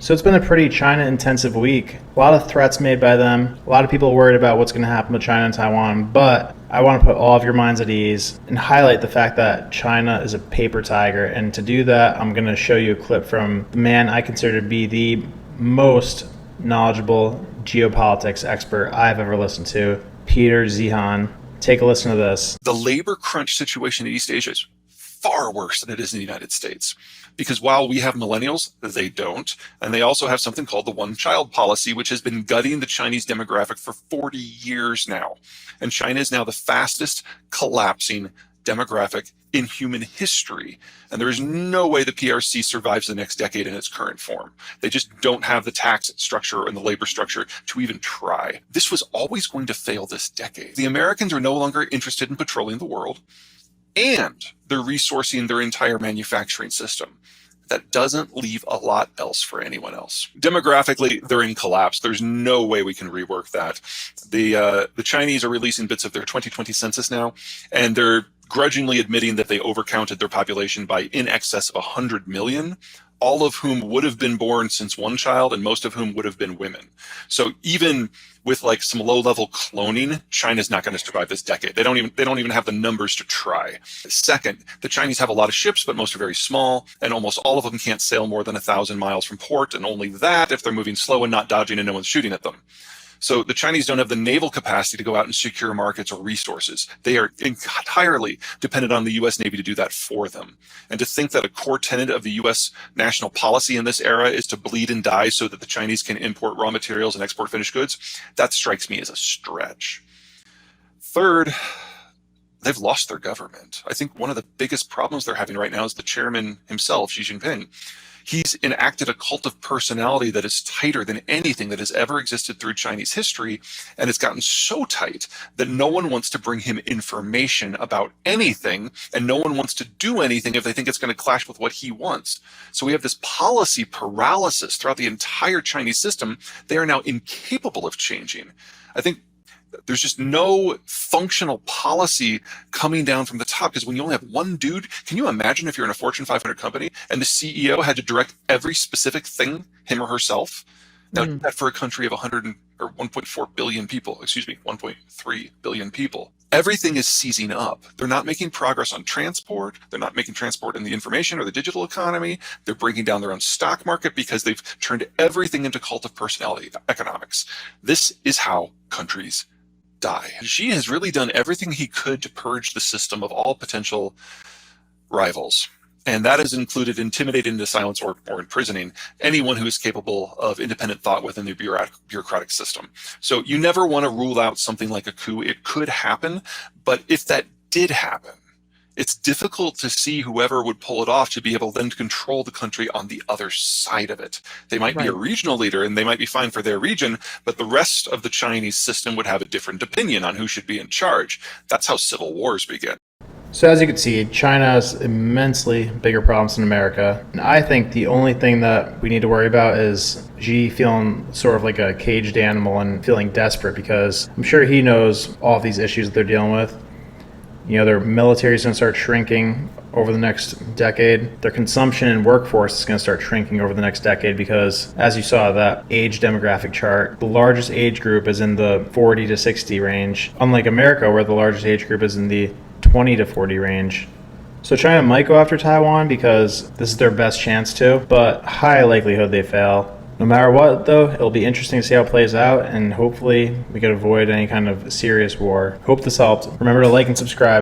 So it's been a pretty China-intensive week. A lot of threats made by them. A lot of people worried about what's going to happen with China and Taiwan. But I want to put all of your minds at ease and highlight the fact that China is a paper tiger. And to do that, I'm going to show you a clip from the man I consider to be the most knowledgeable geopolitics expert I've ever listened to, Peter Zihan. Take a listen to this. The labor crunch situation in East Asia is far worse than it is in the United States. Because while we have millennials, they don't. And they also have something called the one-child policy, which has been gutting the Chinese demographic for 40 years now. And China is now the fastest collapsing demographic in human history. And there is no way the PRC survives the next decade in its current form. They just don't have the tax structure and the labor structure to even try. This was always going to fail this decade. The Americans are no longer interested in patrolling the world, and they're resourcing their entire manufacturing system. That doesn't leave a lot else for anyone else. Demographically, they're in collapse. There's no way we can rework that. The Chinese are releasing bits of their 2020 census now, and they're grudgingly admitting that they overcounted their population by in excess of 100 million, all of whom would have been born since one child, and most of whom would have been women. So even with like some low-level cloning, China's not going to survive this decade. They don't even have the numbers to try. Second, the Chinese have a lot of ships, but most are very small, and almost all of them can't sail more than 1,000 miles from port, and only that if they're moving slow and not dodging and no one's shooting at them. So the Chinese don't have the naval capacity to go out and secure markets or resources. They are entirely dependent on the U.S. Navy to do that for them. And to think that a core tenet of the U.S. national policy in this era is to bleed and die so that the Chinese can import raw materials and export finished goods, that strikes me as a stretch. Third, they've lost their government. I think one of the biggest problems they're having right now is the chairman himself, Xi Jinping. He's enacted a cult of personality that is tighter than anything that has ever existed through Chinese history, and it's gotten so tight that no one wants to bring him information about anything, and no one wants to do anything if they think it's going to clash with what he wants. So we have this policy paralysis throughout the entire Chinese system. They are now incapable of changing. I think there's just no functional policy coming down from the top, because when you only have one dude, can you imagine if you're in a Fortune 500 company and the CEO had to direct every specific thing, him or herself? Now, do that for a country of 1.4 billion people, 1.3 billion people. Everything is seizing up. They're not making progress on transport. They're not making transport in the information or the digital economy. They're bringing down their own stock market because they've turned everything into cult of personality economics. This is how countries die. Xi has really done everything he could to purge the system of all potential rivals. And that has included intimidating into silence or imprisoning anyone who is capable of independent thought within the bureaucratic system. So you never want to rule out something like a coup. It could happen, but if that did happen, it's difficult to see whoever would pull it off to be able then to control the country on the other side of it. They might be a regional leader and they might be fine for their region, but the rest of the Chinese system would have a different opinion on who should be in charge. That's how civil wars begin. So as you can see, China has immensely bigger problems than America. And I think the only thing that we need to worry about is Xi feeling sort of like a caged animal and feeling desperate, because I'm sure he knows all of these issues that they're dealing with. You know, their military is going to start shrinking over the next decade. Their consumption and workforce is going to start shrinking over the next decade because, as you saw that age demographic chart, the largest age group is in the 40 to 60 range, unlike America where the largest age group is in the 20 to 40 range. So China might go after Taiwan because this is their best chance to, but high likelihood they fail. No matter what, though, it'll be interesting to see how it plays out, and hopefully we can avoid any kind of serious war. Hope this helped. Remember to like and subscribe.